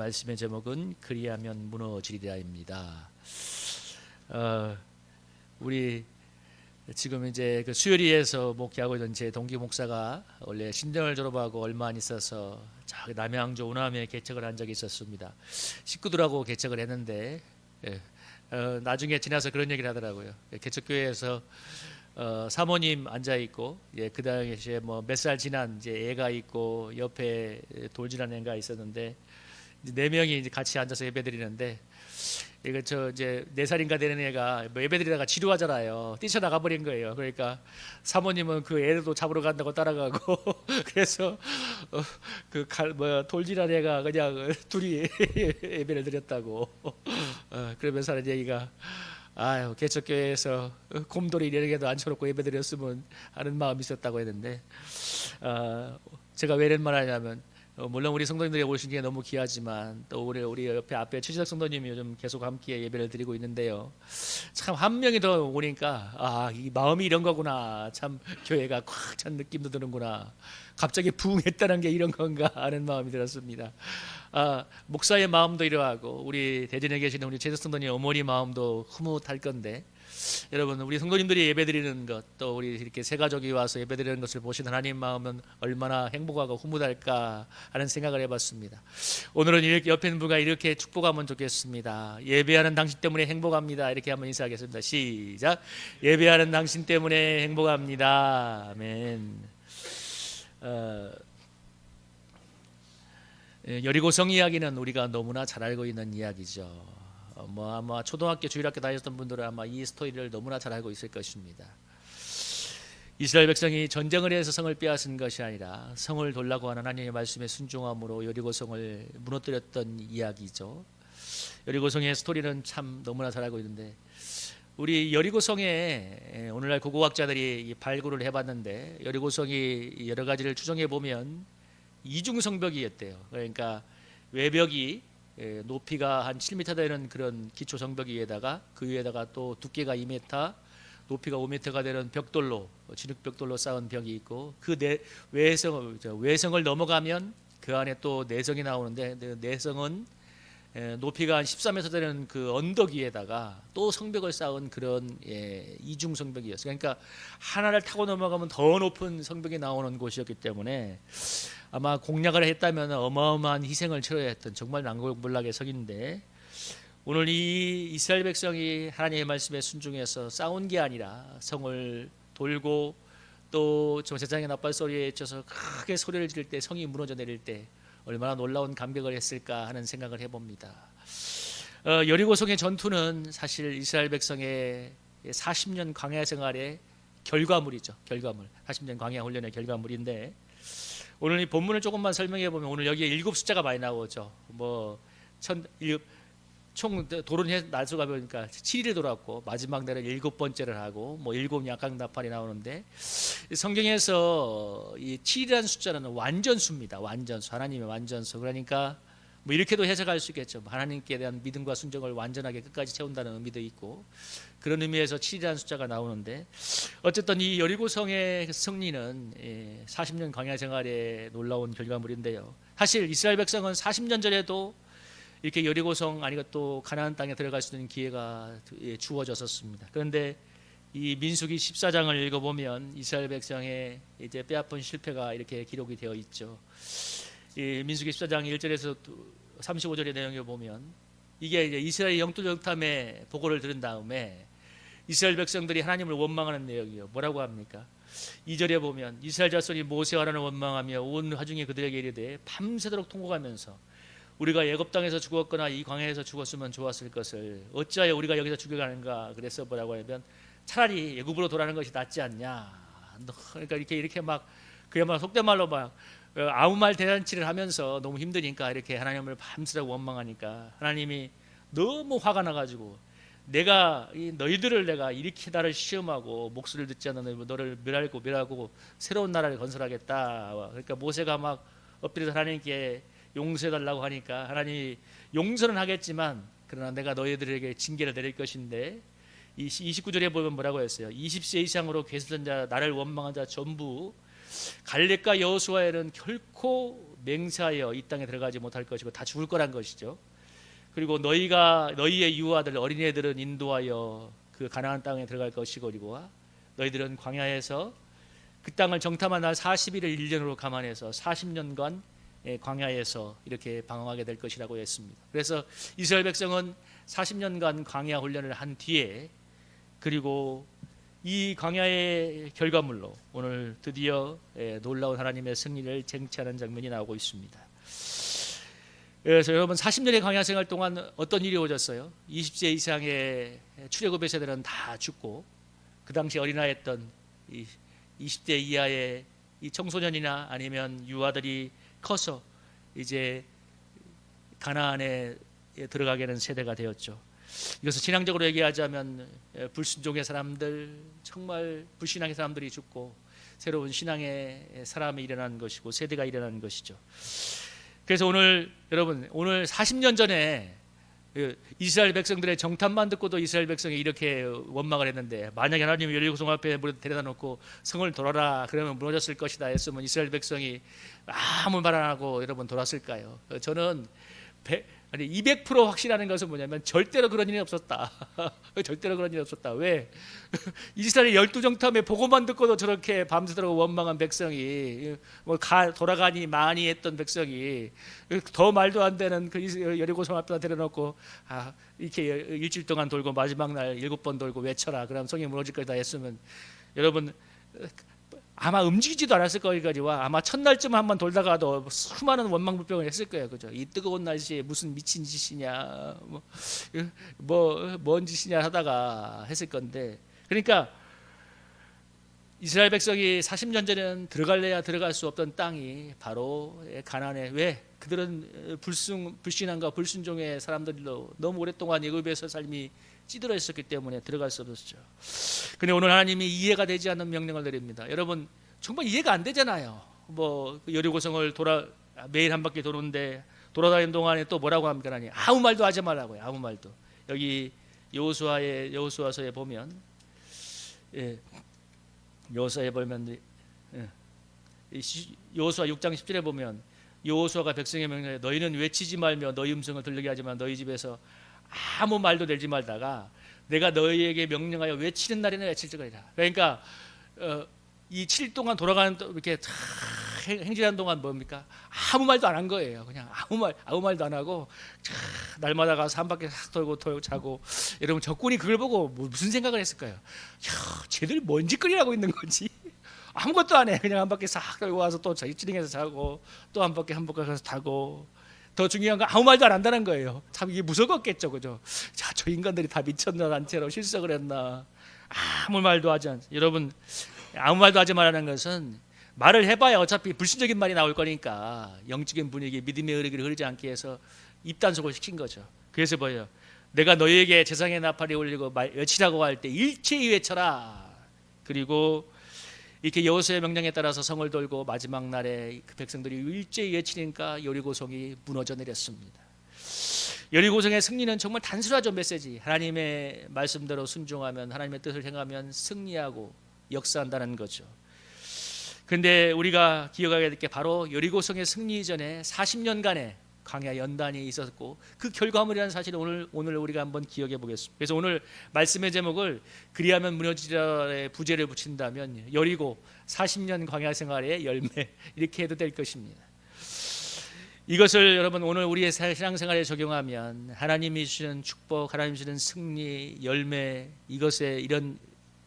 말씀의 제목은 그리하면 무너지리라입니다. 우리 지금 이제 그 수요리에서 목회하고 있는 제 동기 목사가 원래 신대를 졸업하고 얼마 안 있어서 남양주 오남에 개척을 한 적이 있었습니다. 식구들하고 개척을 했는데 나중에 지나서 그런 얘기를 하더라고요. 개척교회에서 사모님 앉아 있고, 그 당시에 뭐 몇 살 지난 이제 애가 있고 옆에 돌 지난 애가 있었는데 이제 네 명이 이제 같이 앉아서 예배드리는데 이거 저 이제 4살인가 되는 애가 뭐 예배드리다가 지루하잖아요. 뛰쳐나가 버린 거예요. 그러니까 사모님은 그 애도 잡으러 간다고 따라가고 그래서 돌질한 애가 그냥 둘이 예배를 드렸다고. 그러면서 하는 얘기가 아유, 개척교회에서 곰돌이 이런 게도 앉혀놓고 예배드렸으면 하는 마음이 있었다고 했는데, 제가 왜 이런 말 하냐면, 물론 우리 성도님들이 오신 게 너무 귀하지만 또 우리 옆에 앞에 최지석 성도님이 요즘 계속 함께 예배를 드리고 있는데요. 참 한 명이 더 오니까 이 마음이 이런 거구나. 참 교회가 꽉 찬 느낌도 드는구나. 갑자기 부흥했다는 게 이런 건가 하는 마음이 들었습니다. 목사의 마음도 이러하고 우리 대전에 계시는 우리 최지석 성도님 어머니 마음도 흐뭇할 건데, 여러분 우리 성도님들이 예배드리는 것, 또 우리 이렇게 세 가족이 와서 예배드리는 것을 보신 하나님 마음은 얼마나 행복하고 흐뭇할까 하는 생각을 해봤습니다. 오늘은 이렇게 옆에 있는 분과 이렇게 축복하면 좋겠습니다. 예배하는 당신 때문에 행복합니다. 이렇게 한번 인사하겠습니다. 시작. 예배하는 당신 때문에 행복합니다. 아멘. 여리고성 이야기는 우리가 너무나 잘 알고 있는 이야기죠. 아마 초등학교 주일학교 다녔던 분들은 아마 이 스토리를 너무나 잘 알고 있을 것입니다. 이스라엘 백성이 전쟁을 해서 성을 빼앗은 것이 아니라 성을 돌라고 하는 하나님의 말씀에 순종함으로 여리고성을 무너뜨렸던 이야기죠. 여리고성의 스토리는 참 너무나 잘 알고 있는데, 우리 여리고성에 오늘날 고고학자들이 발굴을 해봤는데 여리고성이 여러 가지를 추정해 보면 이중성벽이었대요. 그러니까 외벽이 높이가 한 7m 되는 그런 기초 성벽 위에다가 그 위에다가 또 두께가 2m, 높이가 5m가 되는 벽돌로, 진흙 벽돌로 쌓은 벽이 있고, 그 외성을 넘어가면 그 안에 또 내성이 나오는데, 내성은 높이가 한 13m 되는 그 언덕 위에다가 또 성벽을 쌓은 그런 이중 성벽이었어요. 그러니까 하나를 타고 넘어가면 더 높은 성벽이 나오는 곳이었기 때문에 아마 공략을 했다면 어마어마한 희생을 치러야 했던 정말 난공불락의 성인데, 오늘 이 이스라엘 백성이 하나님의 말씀에 순종해서 싸운 게 아니라 성을 돌고 또 저 세상의 나팔 소리에 쫓아서 크게 소리를 지를 때 성이 무너져 내릴 때 얼마나 놀라운 감격을 했을까 하는 생각을 해봅니다. 여리고성의 전투는 사실 이스라엘 백성의 40년 광야 생활의 결과물이죠. 결과물. 40년 광야 훈련의 결과물인데, 오늘 이 본문을 조금만 설명해 보면 오늘 여기에 7 숫자가 많이 나오죠. 총 도론 날수가 보니까 7일에 돌았고 마지막 날은 7번째를 하고 7 약강나팔이 나오는데, 성경에서 이 7이라는 숫자는 완전수입니다. 완전수, 하나님의 완전수. 그러니까 이렇게도 해석할 수 있겠죠. 하나님께 대한 믿음과 순종을 완전하게 끝까지 채운다는 의미도 있고, 그런 의미에서 7이라는 숫자가 나오는데, 어쨌든 이 여리고성의 승리는 40년 광야 생활의 놀라운 결과물인데요. 사실 이스라엘 백성은 40년 전에도 이렇게 여리고성 아니고 또 가나안 땅에 들어갈 수 있는 기회가 주어졌었습니다. 그런데 이 민수기 14장을 읽어보면 이스라엘 백성의 이제 빼앗은 실패가 이렇게 기록이 되어 있죠. 이 민수기 14장 1절에서 35절의 내용을 보면 이게 이제 이스라엘 영토정탐의 보고를 들은 다음에 이스라엘 백성들이 하나님을 원망하는 내용이에요. 뭐라고 합니까? 2절에 보면 이스라엘 자손이 모세와 하나님을 원망하며 온 화중에 그들에게 이르되 밤새도록 통곡하면서 우리가 애굽 땅에서 죽었거나 이 광야에서 죽었으면 좋았을 것을 어찌하여 우리가 여기서 죽여가는가. 그래서 뭐라고 하면 차라리 애굽으로 돌아가는 것이 낫지 않냐. 그러니까 이렇게 막 그야말로 속된 말로 막 아무 말 대잔치를 하면서 너무 힘드니까 이렇게 하나님을 밤새도록 원망하니까 하나님이 너무 화가 나가지고 너희들을 내가 이렇게 나를 시험하고 목소리를 듣지 않는 너를 멸하고 새로운 나라를 건설하겠다. 그러니까 모세가 막 엎드려서 하나님께 용서해달라고 하니까 하나님이 용서는 하겠지만 그러나 내가 너희들에게 징계를 내릴 것인데, 29절에 보면 뭐라고 했어요? 20세 이상으로 계셨던 자, 나를 원망한 자 전부 갈렙과 여호수아에는 결코 맹세하여 이 땅에 들어가지 못할 것이고 다 죽을 거란 것이죠. 그리고 너희의 유아들 어린애들은 인도하여 그 가나안 땅에 들어갈 것이고 너희들은 광야에서 그 땅을 정탐한 날 40일을 1년으로 감안해서 40년간 광야에서 이렇게 방황하게 될 것이라고 했습니다. 그래서 이스라엘 백성은 40년간 광야 훈련을 한 뒤에 그리고 이 광야의 결과물로 오늘 드디어 놀라운 하나님의 승리를 쟁취하는 장면이 나오고 있습니다. 그래서 여러분 40년의 광야 생활 동안 어떤 일이 오졌어요? 20세 이상의 출애굽의 세대는 다 죽고 그 당시 어린아이였던 20대 이하의 이 청소년이나 아니면 유아들이 커서 이제 가나안에 들어가게 되는 세대가 되었죠. 이것을 신앙적으로 얘기하자면 불순종의 사람들, 정말 불신앙의 사람들이 죽고 새로운 신앙의 사람이 일어나는 것이고 세대가 일어나는 것이죠. 그래서 여러분 오늘 40년 전에 이스라엘 백성들의 정탐만 듣고도 이스라엘 백성이 이렇게 원망을 했는데 만약에 하나님이 여리고 성 앞에 데려다 놓고 성을 돌아라 그러면 무너졌을 것이다 했으면 이스라엘 백성이 아무 말 안 하고 여러분 돌았을까요? 저는 200% 확실하는 것은 뭐냐면 절대로 그런 일이 없었다. 절대로 그런 일이 없었다. 왜? 이스라엘 12정탐에 보고만 듣고도 저렇게 밤새도록 원망한 백성이 돌아가니 많이 했던 백성이 더 말도 안 되는 그 여리고성 앞에다 데려놓고 이렇게 일주일 동안 돌고 마지막 날 7번 돌고 외쳐라. 그럼 성이 무너질 거다 했으면 여러분 아마 움직이지도 않았을 거니까지와 아마 첫날쯤 한번 돌다가도 수많은 원망불평을 했을 거예요. 그죠? 이 뜨거운 날씨에 무슨 미친 짓이냐, 뭔 짓이냐 하다가 했을 건데, 그러니까 이스라엘 백성이 40년 전에는 들어갈래야 들어갈 수 없던 땅이 바로 가나안에 왜? 그들은 불신앙과 불순종의 사람들로 너무 오랫동안 애굽에서 삶이 찌들어 있었기 때문에 들어갈 수 없었죠. 근데 오늘 하나님이 이해가 되지 않는 명령을 내립니다. 여러분 정말 이해가 안 되잖아요. 여리고성을 매일 한 바퀴 도는데 돌아다니는 동안에 또 뭐라고 합니까? 하나님 아무 말도 하지 말라고요. 아무 말도. 여기 여호수아서에 보면 여호수아에 보면 여호수아 6장 10절에 보면 여호수아가 백성의 명령에 너희는 외치지 말며 너희 음성을 들리게 하지만 너희 집에서 아무 말도 내지 말다가 내가 너희에게 명령하여 외치는 날에는 외칠 거리라. 그러니까 이 7일 동안 돌아가는 이렇게 행진하는 동안 뭡니까? 아무 말도 안 한 거예요. 그냥 아무 말도 안 하고 날마다 가서 한 바퀴 싹 돌고 자고. 여러분 적군이 그걸 보고 무슨 생각을 했을까요? 야, 쟤들 뭔 짓거리를 하고 있는 거지? 아무것도 안 해. 그냥 한 바퀴 싹 돌고 와서 또 자기 찌링에서 자고 또 한 바퀴 가서 타고. 더 중요한 건 아무 말도 안 한다는 거예요. 참 이게 무서웠겠죠, 그죠? 자, 저 인간들이 다 미쳤나 단체로 실석을 했나? 아무 말도 하지 않. 여러분 아무 말도 하지 말라는 것은 말을 해봐야 어차피 불신적인 말이 나올 거니까 영적인 분위기, 믿음의 흐르기를 흐르지 않게 해서 입단속을 시킨 거죠. 그래서 뭐예요? 내가 너희에게 제상의 나팔이 울리고 외치라고 할 때 일체히 외쳐라. 그리고 이렇게 여호수아의 명령에 따라서 성을 돌고 마지막 날에 그 백성들이 일제히 외치니까 여리고성이 무너져 내렸습니다. 여리고성의 승리는 정말 단순하죠. 메시지. 하나님의 말씀대로 순종하면 하나님의 뜻을 행하면 승리하고 역사한다는 거죠. 그런데 우리가 기억해야 될 게 바로 여리고성의 승리 이전에 40년간의 광야 연단이 있었고 그 결과물이라는 사실을 오늘 우리가 한번 기억해 보겠습니다. 그래서 오늘 말씀의 제목을 그리하면 무너지리라의 부제를 붙인다면 여리고 40년 광야 생활의 열매 이렇게 해도 될 것입니다. 이것을 여러분 오늘 우리의 신앙생활에 적용하면 하나님이 주시는 축복, 하나님이 주시는 승리, 열매 이것에 이런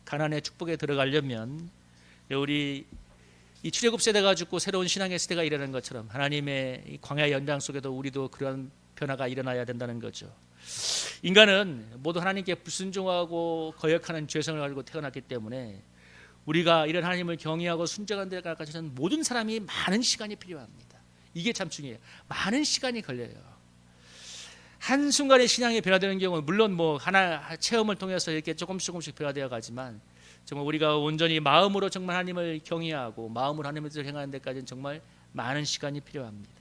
가난의 축복에 들어가려면 우리 이 출애굽 세대가 죽고 새로운 신앙의 세대가 일어나는 것처럼 하나님의 이 광야 연장 속에도 우리도 그런 변화가 일어나야 된다는 거죠. 인간은 모두 하나님께 불순종하고 거역하는 죄성을 가지고 태어났기 때문에 우리가 이런 하나님을 경외하고 순종하는 데까지는 모든 사람이 많은 시간이 필요합니다. 이게 참 중요해요. 많은 시간이 걸려요. 한순간에 신앙이 변화되는 경우는 물론 하나 체험을 통해서 이렇게 조금씩 변화되어 가지만 정말 우리가 온전히 마음으로 정말 하나님을 경외하고 마음으로 하나님의 뜻을 행하는 데까지는 정말 많은 시간이 필요합니다.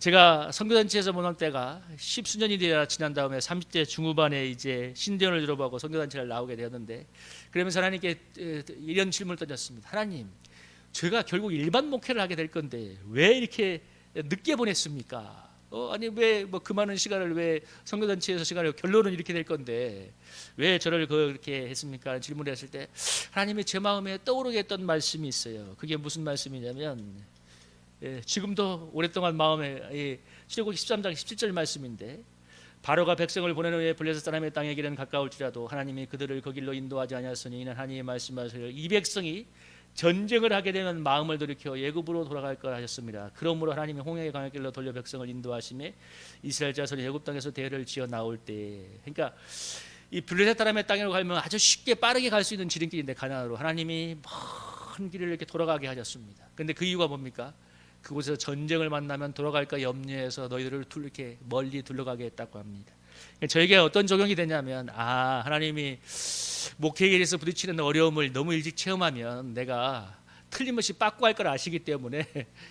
제가 선교단체에서 모는 때가 10수년이 지난 다음에 30대 중후반에 이제 신대원을 졸업하고 선교단체를 나오게 되었는데 그러면서 하나님께 이런 질문을 던졌습니다. 하나님, 제가 결국 일반 목회를 하게 될 건데 왜 이렇게 늦게 보냈습니까? 아니 왜 뭐 그 많은 시간을 왜 선교단체에서 시간을 결론은 이렇게 될 건데 왜 저를 그렇게 했습니까? 질문을 했을 때 하나님이 제 마음에 떠오르게 했던 말씀이 있어요. 그게 무슨 말씀이냐면 지금도 오랫동안 마음에 출애굽기 13장 17절 말씀인데 바로가 백성을 보낸 후에 블레셋 사람의 땅에 길은 가까울지라도 하나님이 그들을 그 길로 인도하지 아니하시니 이는 하나님이 말씀하세요. 이 백성이 전쟁을 하게 되면 마음을 돌이켜 애굽으로 돌아갈 걸 하셨습니다. 그러므로 하나님이 홍해의 강의 길로 돌려 백성을 인도하심에 이스라엘 자손이 애굽 땅에서 대를 지어 나올 때, 그러니까 이 블레셋 사람의 땅으로 가면 아주 쉽게 빠르게 갈 수 있는 지름길인데 가나안으로 하나님이 먼 길을 이렇게 돌아가게 하셨습니다. 근데 그 이유가 뭡니까? 그곳에서 전쟁을 만나면 돌아갈까 염려해서 너희들을 이렇게 멀리 둘러가게 했다고 합니다. 저에게 어떤 적용이 되냐면 하나님이 목회의 길에서 부딪히는 어려움을 너무 일찍 체험하면 내가 틀림없이 빠꾸할 걸 아시기 때문에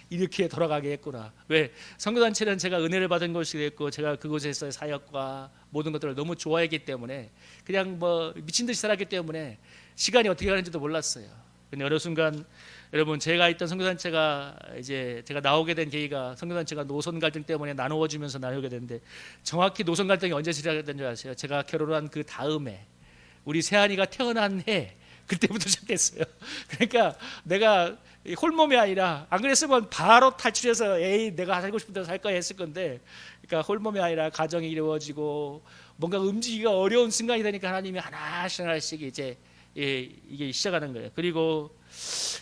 이렇게 돌아가게 했구나. 왜? 선교단체는 제가 은혜를 받은 곳이 됐고 제가 그곳에서의 사역과 모든 것들을 너무 좋아했기 때문에 그냥 뭐 미친 듯이 살았기 때문에 시간이 어떻게 가는지도 몰랐어요. 근데 어느 순간 여러분 제가 있던 선교단체가 이제 제가 나오게 된 계기가 선교단체가 노선 갈등 때문에 나누어지면서 나누게 됐는데 정확히 노선 갈등이 언제 시작된 줄 아세요? 제가 결혼한 그 다음에 우리 세한이가 태어난 해 그때부터 시작됐어요. 그러니까 내가 홀몸이 아니라 안 그랬으면 바로 탈출해서 내가 살고 싶은 대로 살 거야 했을 건데 그러니까 홀몸이 아니라 가정이 이루어지고 뭔가 움직이기가 어려운 순간이 되니까 하나님이 하나씩 이제 이게 시작하는 거예요. 그리고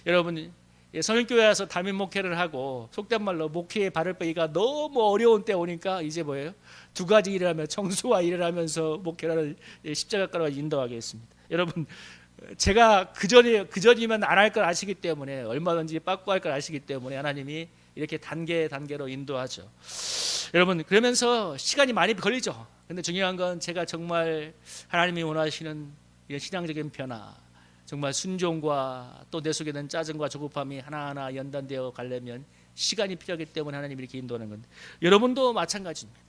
여러분 성인교회 와서 담임 목회를 하고 속된 말로 목회에 발을 빼기가 너무 어려운 때 오니까 이제 뭐예요? 두 가지 일을 하며 청소와 일을 하면서 목회를 십자가가로 인도하게 했습니다. 여러분 제가 그전이면 안 할 걸 아시기 때문에 얼마든지 빠꾸할 걸 아시기 때문에 하나님이 이렇게 단계로 인도하죠. 여러분 그러면서 시간이 많이 걸리죠. 근데 중요한 건 제가 정말 하나님이 원하시는 이런 신앙적인 변화, 정말 순종과 또 내 속에 있는 짜증과 조급함이 하나하나 연단되어 가려면 시간이 필요하기 때문에 하나님이 이렇게 인도하는 건데 여러분도 마찬가지입니다.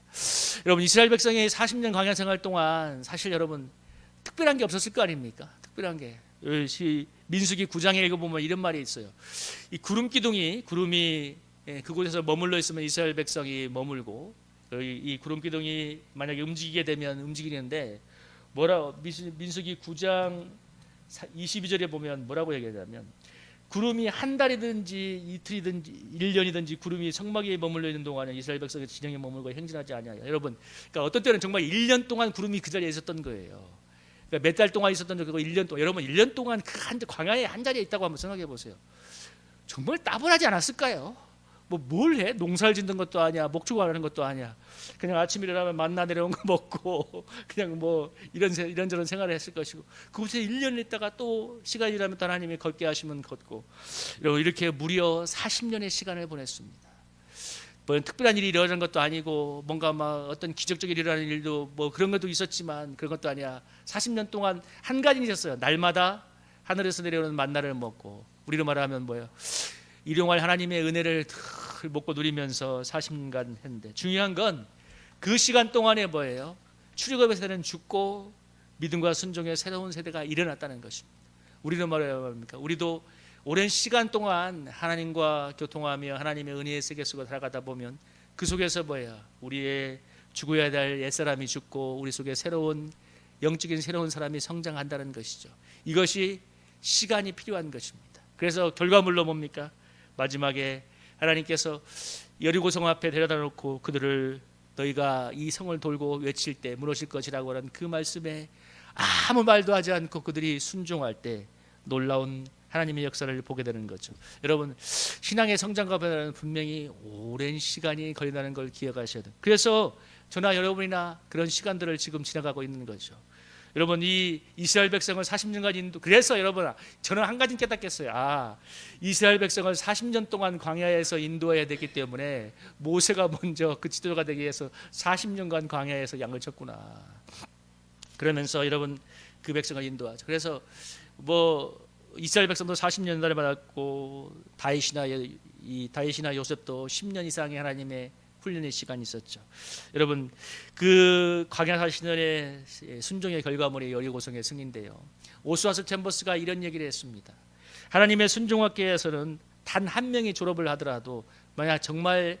여러분 이스라엘 백성의 40년 광야 생활 동안 사실 여러분 특별한 게 없었을 거 아닙니까? 특별한 게 민수기 9장에 읽어보면 이런 말이 있어요. 이 구름이 그곳에서 머물러 있으면 이스라엘 백성이 머물고 이 구름기둥이 만약에 움직이게 되면 움직이는데 민수기 9장 22절에 보면 뭐라고 얘기하냐면 구름이 한 달이든지 이틀이든지 1년이든지 구름이 성막에 머물러 있는 동안에 이스라엘 백성의 진영에 머물고 행진하지 아니하여. 여러분 그러니까 어떤 때는 정말 1년 동안 구름이 그 자리에 있었던 거예요. 그러니까 몇 달 동안 있었던 적이고 1년 동안 여러분 1년 동안 그 광야에 한 자리에 있다고 한번 생각해 보세요. 정말 따분하지 않았을까요? 뭘 해? 농사를 짓는 것도 아니야, 목축하는 것도 아니야. 그냥 아침 일어나면 만나 내려온 거 먹고 그냥 뭐 이런저런 생활을 했을 것이고 그곳에 1년을 있다가 또 시간이 지나면 하나님이 걷게 하시면 걷고 이렇게 무려 40년의 시간을 보냈습니다. 뭐 특별한 일이 일어나는 것도 아니고 뭔가 막 어떤 기적적인 일어나는 일도 뭐 그런 것도 있었지만 그런 것도 아니야. 40년 동안 한 가지 있었어요. 날마다 하늘에서 내려오는 만나를 먹고 우리로 말하면 뭐예요? 일용할 하나님의 은혜를 먹고 누리면서 40년간 했는데 중요한 건 그 시간 동안에 뭐예요? 출애굽의 세대는 죽고 믿음과 순종의 새로운 세대가 일어났다는 것입니다. 우리는 말합니까? 우리도 오랜 시간 동안 하나님과 교통하며 하나님의 은혜의 세계 속에 살아가다 보면 그 속에서 뭐예요? 우리의 죽어야 될 옛사람이 죽고 우리 속에 영적인 새로운 사람이 성장한다는 것이죠. 이것이 시간이 필요한 것입니다. 그래서 결과물로 뭡니까? 마지막에 하나님께서 여리고성 앞에 데려다 놓고 그들을 너희가 이 성을 돌고 외칠 때 무너질 것이라고 하는 그 말씀에 아무 말도 하지 않고 그들이 순종할 때 놀라운 하나님의 역사를 보게 되는 거죠. 여러분 신앙의 성장과 변화는 분명히 오랜 시간이 걸린다는 걸 기억하셔야 돼요. 그래서 저나 여러분이나 그런 시간들을 지금 지나가고 있는 거죠. 여러분 이 이스라엘 백성을 40년간 그래서 여러분 저는 한 가지 깨닫겠어요. 이스라엘 백성을 40년 동안 광야에서 인도해야 되기 때문에 모세가 먼저 그 지도자가 되기 위해서 40년간 광야에서 양을 쳤구나. 그러면서 여러분 그 백성을 인도하죠. 그래서 이스라엘 백성도 40년을 받았고 다윗이나 요셉도 10년 이상의 하나님의 훈련의 시간이 있었죠. 여러분 그 광야 40년의 순종의 결과물이 여리고성의 승인데요. 오스와스 챔버스가 이런 얘기를 했습니다. 하나님의 순종학교에서는 단 한 명이 졸업을 하더라도 만약 정말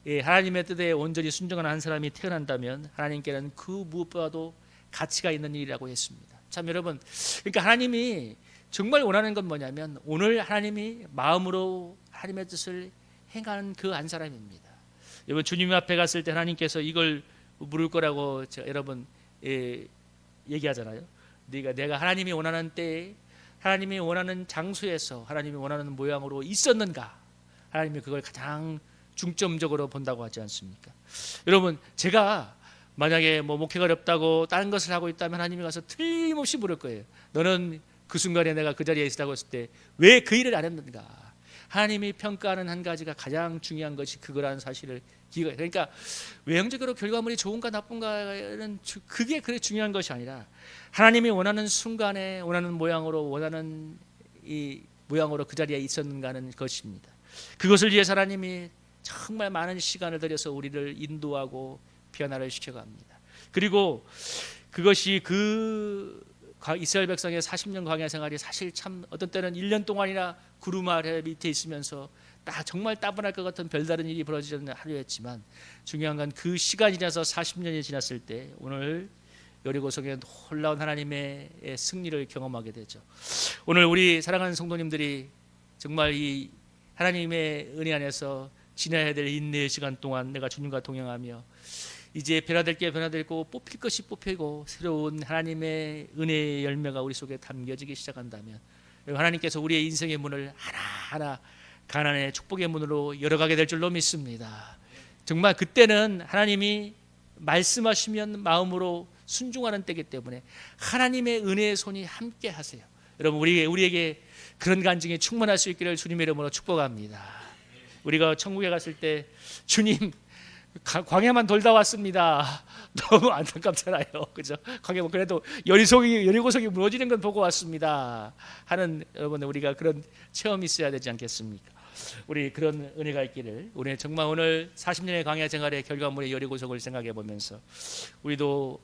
하나님의 뜻에 온전히 순종하는 한 사람이 태어난다면 하나님께는 그 무엇보다도 가치가 있는 일이라고 했습니다. 참 여러분, 그러니까 하나님이 정말 원하는 건 뭐냐면 오늘 하나님이 마음으로 하나님의 뜻을 행하는 그 한 사람입니다. 여러분, 주님 앞에 갔을 때 하나님께서 이걸 물을 거라고 여러분 얘기하잖아요. 내가 하나님이 원하는 때에 하나님이 원하는 장소에서 하나님이 원하는 모양으로 있었는가? 하나님이 그걸 가장 중점적으로 본다고 하지 않습니까? 여러분, 제가 만약에 목회가 어렵다고 다른 것을 하고 있다면 하나님이 가서 틀림없이 물을 거예요. 너는 그 순간에 내가 그 자리에 있으라고 했을 때 왜 그 일을 안 했는가? 하나님이 평가하는 한 가지가 가장 중요한 것이 그거라는 사실을 그러니까 외형적으로 결과물이 좋은가 나쁜가는 그게 그렇게 중요한 것이 아니라 하나님이 원하는 순간에 원하는 모양으로 원하는 이 모양으로 그 자리에 있었는가는 것입니다. 그것을 위해서 하나님이 정말 많은 시간을 들여서 우리를 인도하고 변화를 시켜갑니다. 그리고 그것이 그 이스라엘 백성의 40년 광야 생활이 사실 참 어떤 때는 1년 동안이나 구름 아래 밑에 있으면서 정말 따분할 것 같은 별다른 일이 벌어지는 하루였지만 중요한 건 그 시간이 지나서 40년이 지났을 때 오늘 여리고성에 놀라운 하나님의 승리를 경험하게 되죠. 오늘 우리 사랑하는 성도님들이 정말 이 하나님의 은혜 안에서 지나야 될 인내의 시간 동안 내가 주님과 동행하며 이제 변화될 게 변화되고 뽑힐 것이 뽑히고 새로운 하나님의 은혜의 열매가 우리 속에 담겨지기 시작한다면 하나님께서 우리의 인생의 문을 하나하나 가난의 축복의 문으로 열어가게 될 줄로 믿습니다. 정말 그때는 하나님이 말씀하시면 마음으로 순종하는 때이기 때문에 하나님의 은혜의 손이 함께 하세요. 여러분, 우리에게 그런 간증이 충만할 수 있기를 주님의 이름으로 축복합니다. 우리가 천국에 갔을 때 주님 광야만 돌다 왔습니다. 너무 안타깝잖아요, 그죠? 광야 그래도 여리고성이 무너지는 건 보고 왔습니다. 하는 여러분, 우리가 그런 체험이 있어야 되지 않겠습니까? 우리 그런 은혜가 있기를 우리 정말 오늘 40년의 광야 생활의 결과물의 여리고성을 생각해 보면서 우리도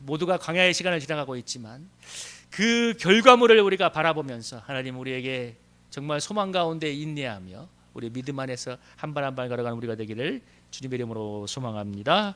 모두가 광야의 시간을 지나가고 있지만 그 결과물을 우리가 바라보면서 하나님 우리에게 정말 소망 가운데 인내하며 우리 믿음 안에서 한 발 한 발 걸어가는 우리가 되기를 주님의 이름으로 소망합니다.